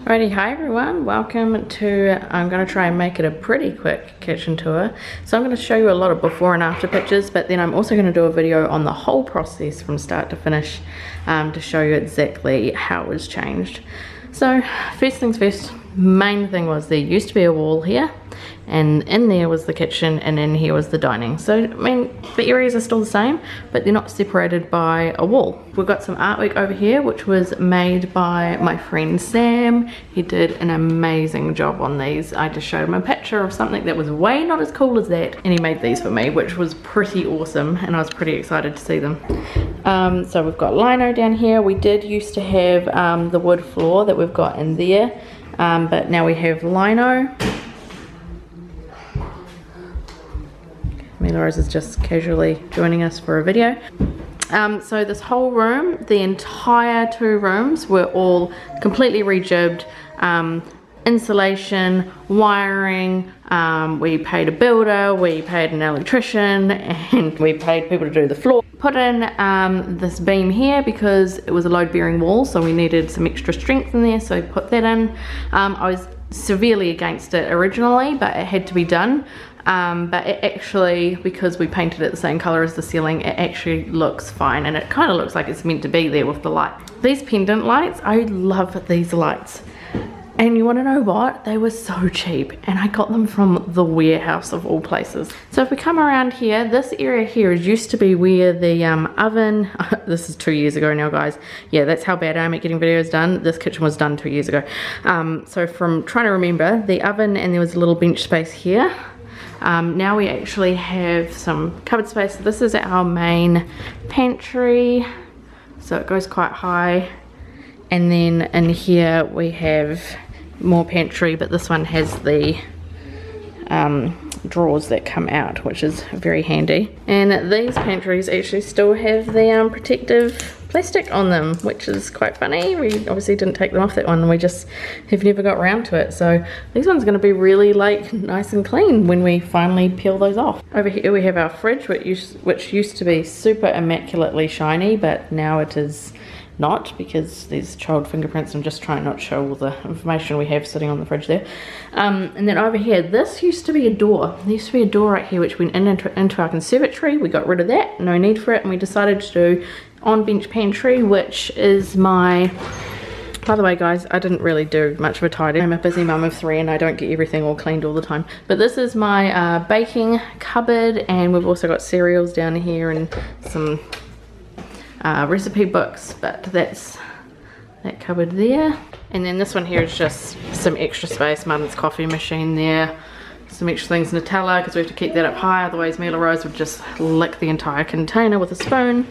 Alrighty, hi everyone, welcome to, I'm going to try and make it a pretty quick kitchen tour. So I'm going to show you a lot of before and after pictures, but then I'm also going to do a video on the whole process from start to finish to show you exactly how it was changed. So first things first, main thing was there used to be a wall here, and in there was the kitchen, and in here was the dining. So I mean the areas are still the same, but they're not separated by a wall. We've got some artwork over here which was made by my friend Sam. He did an amazing job on these. I just showed him a picture of something that was way not as cool as that, and he made these for me, which was pretty awesome, and I was pretty excited to see them. So we've got Lino down here. We did used to have the wood floor that we've got in there, but now we have Lino. Mila is just casually joining us for a video. So this whole room, the entire two rooms were all completely rejibbed. Insulation, wiring, we paid a builder, we paid an electrician, and we paid people to do the floor. Put in this beam here because it was a load bearing wall, so we needed some extra strength in there, so we put that in. I was severely against it originally, but it had to be done. But it actually, because we painted it the same color as the ceiling, it actually looks fine, and it kind of looks like it's meant to be there with the light. These pendant lights, I love these lights, and you want to know what? They were so cheap, and I got them from the warehouse of all places. So if we come around here, this area here used to be where the oven, this is 2 years ago now guys, yeah, that's how bad I am at getting videos done. This kitchen was done 2 years ago. So from trying to remember, the oven, and there was a little bench space here. Now we actually have some cupboard space. So this is our main pantry, so it goes quite high, and then in here we have more pantry, but this one has the drawers that come out, which is very handy. And these pantries actually still have the protective plastic on them, which is quite funny. We obviously didn't take them off that one, we just have never got around to it. So these ones are going to be really like nice and clean when we finally peel those off. Over here we have our fridge, which used to be super immaculately shiny, but now it is not, because there's child fingerprints. I'm just trying not to show all the information we have sitting on the fridge there. And then over here, this used to be a door. There used to be a door right here which went into our conservatory. We got rid of that, no need for it, and we decided to do on bench pantry, which is my, by the way guys, I didn't really do much of a tidy. I'm a busy mum of 3 and I don't get everything all cleaned all the time. But this is my baking cupboard, and we've also got cereals down here and some recipe books, but that's that cupboard there. And then this one here is just some extra space, Mum's coffee machine there, some extra things, Nutella, because we have to keep that up high, otherwise Mila Rose would just lick the entire container with a spoon.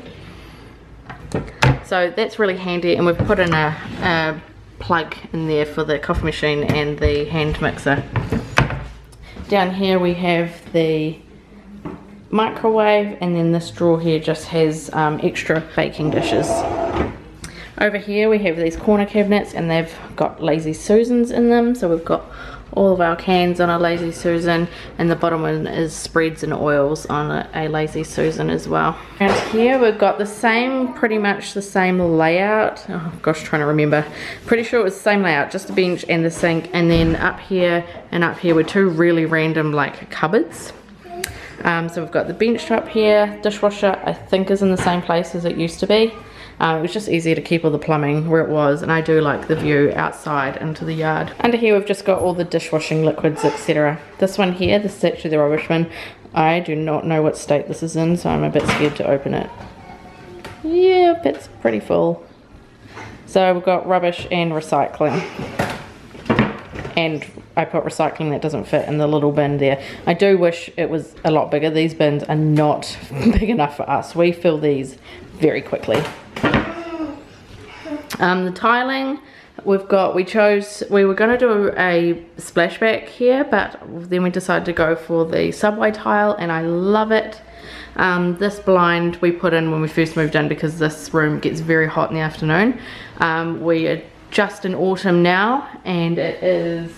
So that's really handy, and we've put in a plug in there for the coffee machine and the hand mixer. Down here we have the microwave, and then this drawer here just has extra baking dishes. Over here we have these corner cabinets, and they've got Lazy Susans in them, so we've got all of our cans on a Lazy Susan, and the bottom one is spreads and oils on a Lazy Susan as well. And here we've got the same, pretty much the same layout. Oh gosh, trying to remember. Pretty sure it was the same layout, just a bench and the sink, and then up here and up here were two really random like cupboards. So we've got the bench top here, dishwasher I think is in the same place as it used to be. It was just easier to keep all the plumbing where it was, and I do like the view outside into the yard. Under here we've just got all the dishwashing liquids, etc. This one here, this is actually the rubbish bin. I do not know what state this is in, so I'm a bit scared to open it. Yep, it's pretty full. So we've got rubbish and recycling. And I put recycling that doesn't fit in the little bin there. I do wish it was a lot bigger. These bins are not big enough for us. We fill these very quickly. The tiling we've got, we were going to do a splashback here, but then we decided to go for the subway tile, and I love it. This blind we put in when we first moved in because this room gets very hot in the afternoon. We are just in autumn now, and it is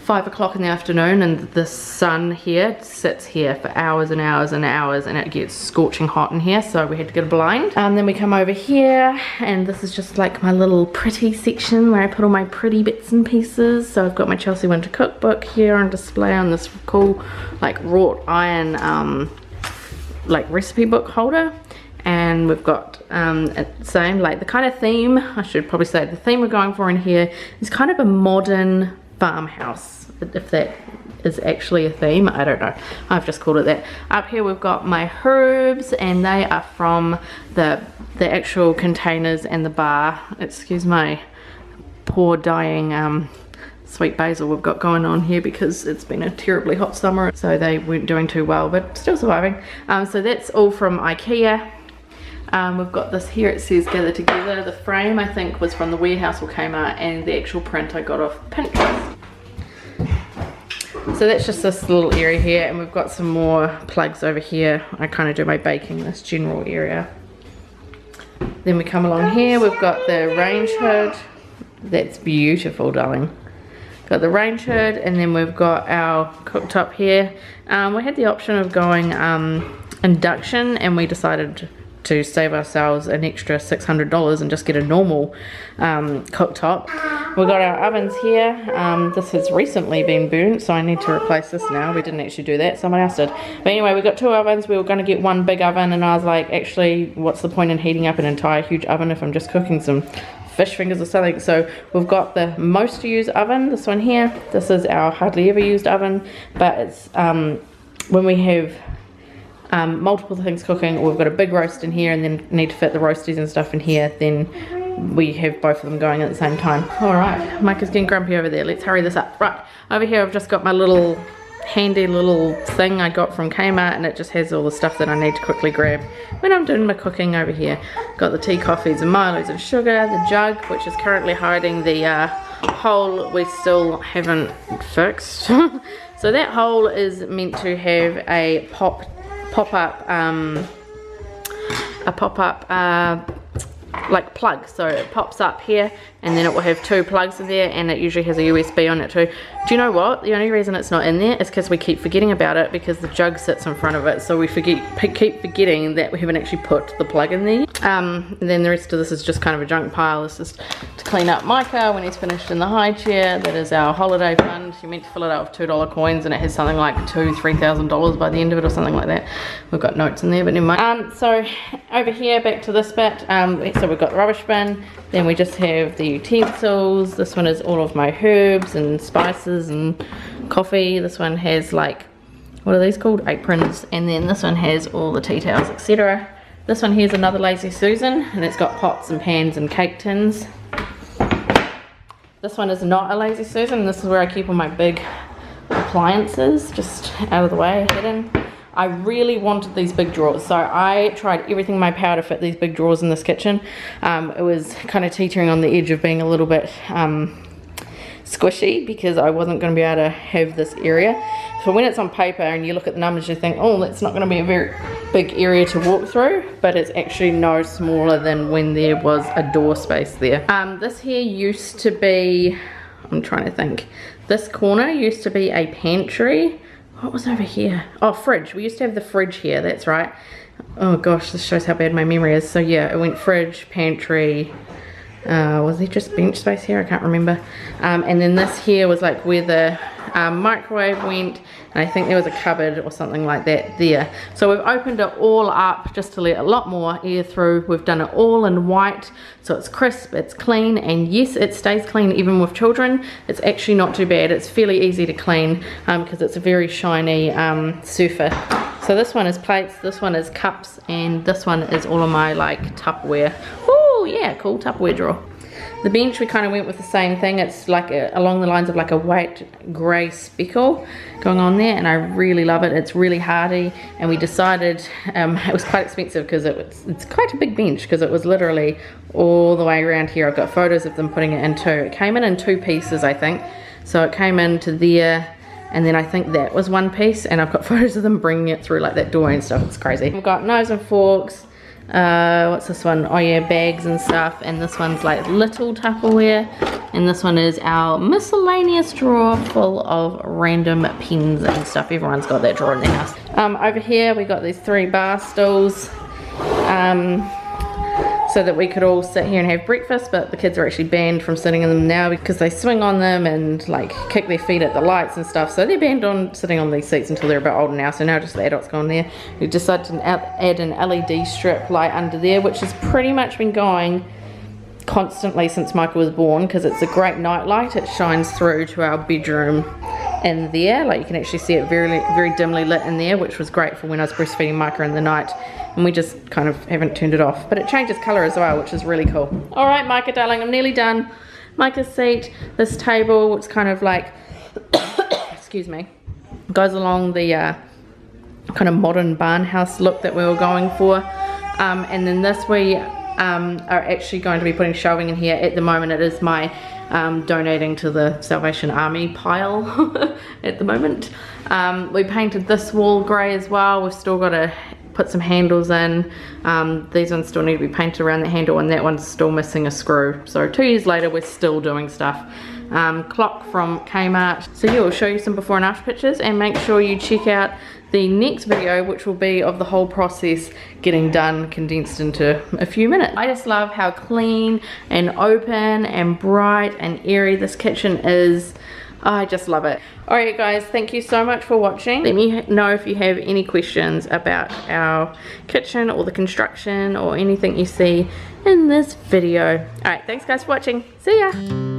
5 o'clock in the afternoon, and the sun here sits here for hours and hours and hours, and it gets scorching hot in here, so we had to get a blind. Then we come over here, and this is just like my little pretty section where I put all my pretty bits and pieces. So I've got my Chelsea Winter cookbook here on display on this cool like wrought iron like recipe book holder. And we've got same like the kind of theme, I should probably say the theme we're going for in here is kind of a modern farmhouse, if that is actually a theme, I don't know, I've just called it that. Up here we've got my herbs, and they are from the actual containers and the bar. Excuse my poor dying sweet basil we've got going on here because it's been a terribly hot summer, so they weren't doing too well, but still surviving. So that's all from IKEA. We've got this here, it says Gather Together. The frame I think was from the Warehouse or Kmart, and the actual print I got off Pinterest. So that's just this little area here, and we've got some more plugs over here. I kind of do my baking in this general area. Then we come along here, we've got the range hood. That's beautiful, darling. Got the range hood, and then we've got our cooktop here. We had the option of going induction, and we decided to save ourselves an extra $600 and just get a normal cooktop. We've got our ovens here. This has recently been burnt, so I need to replace this now. We didn't actually do that, someone else did. But anyway, we've got 2 ovens. We were going to get one big oven, and I was like, actually, what's the point in heating up an entire huge oven if I'm just cooking some fish fingers or something? So we've got the most used oven, this one here. This is our hardly ever used oven, but it's when we have multiple things cooking, we've got a big roast in here and then need to fit the roasties and stuff in here, then we have both of them going at the same time. Alright, Mike is getting grumpy over there, let's hurry this up. Right, over here I've just got my little handy little thing I got from Kmart, and it just has all the stuff that I need to quickly grab when I'm doing my cooking over here. Got the tea, coffees and Milos and sugar, the jug which is currently hiding the hole we still haven't fixed. So that hole is meant to have a pop-up like plug, so it pops up here and then it will have 2 plugs in there, and it usually has a USB on it too. Do you know what? The only reason it's not in there is because we keep forgetting about it, because the jug sits in front of it, so we keep forgetting that we haven't actually put the plug in there. And then the rest of this is just kind of a junk pile. This is to clean up Micah when he's finished in the high chair. That is our holiday fund. You meant to fill it out with $2 coins, and it has something like $2,000-3,000 by the end of it or something like that. We've got notes in there, but never mind. So over here, back to this bit. So we've got the rubbish bin, then we just have the utensils. This one is all of my herbs and spices and coffee. This one has like, what are these called? Aprons. And then this one has all the tea towels, etc. This one here's another Lazy Susan, and it's got pots and pans and cake tins. This one is not a Lazy Susan. This is where I keep all my big appliances, just out of the way, hidden. I really wanted these big drawers, so I tried everything in my power to fit these big drawers in this kitchen. It was kind of teetering on the edge of being a little bit squishy, because I wasn't going to be able to have this area. So when it's on paper and you look at the numbers, you think, oh, that's not going to be a very big area to walk through, but it's actually no smaller than when there was a door space there. This here used to be, I'm trying to think, this corner used to be a pantry. What was over here? Oh, fridge. We used to have the fridge here, that's right. Oh gosh, this shows how bad my memory is. So yeah, it went fridge, pantry, was there just bench space here? I can't remember. And then this here was like where the microwave went, and I think there was a cupboard or something like that there. So we've opened it all up just to let a lot more air through. We've done it all in white, so it's crisp, it's clean, and yes, it stays clean even with children. It's actually not too bad. It's fairly easy to clean because it's a very shiny surface. So this one is plates, this one is cups, and this one is all of my like Tupperware. Oh yeah, cool Tupperware drawer. The bench, we kind of went with the same thing. It's like along the lines of like a white grey speckle going on there, and I really love it. It's really hardy, and we decided it was quite expensive because it's quite a big bench, because it was literally all the way around here. I've got photos of them putting it in two. It came in 2 pieces, I think. So it came into there, and then I think that was 1 piece, and I've got photos of them bringing it through like that door and stuff. It's crazy. We've got knives and forks. what's this one? Oh yeah, bags and stuff. And this one's like little Tupperware. And this one is our miscellaneous drawer full of random pens and stuff. Everyone's got that drawer in their house. Over here we got these 3 bar stools. So that we could all sit here and have breakfast, but the kids are actually banned from sitting in them now because they swing on them and like kick their feet at the lights and stuff. So they're banned on sitting on these seats until they're a bit older now. So now just the adults go on there. We decided to add an LED strip light under there, which has pretty much been going constantly since Michael was born because it's a great night light. It shines through to our bedroom in there. Like you can actually see it very dimly lit in there, which was great for when I was breastfeeding Micah in the night. And we just kind of haven't turned it off, but it changes color as well, which is really cool. All right, Micah darling, I'm nearly done. Micah's seat, this table, it's kind of like excuse me, goes along the kind of modern barn house look that we were going for. And then this we are actually going to be putting shelving in here. At the moment it is my donating to the Salvation Army pile at the moment. We painted this wall grey as well. We've still got to put some handles in. These ones still need to be painted around the handle, and that one's still missing a screw. So 2 years later we're still doing stuff. Clock from Kmart. So yeah, we'll show you some before and after pictures, and make sure you check out the next video, which will be of the whole process getting done, condensed into a few minutes. I just love how clean and open and bright and airy this kitchen is. I just love it. Alright guys, thank you so much for watching. Let me know if you have any questions about our kitchen or the construction or anything you see in this video. Alright, thanks guys for watching. See ya!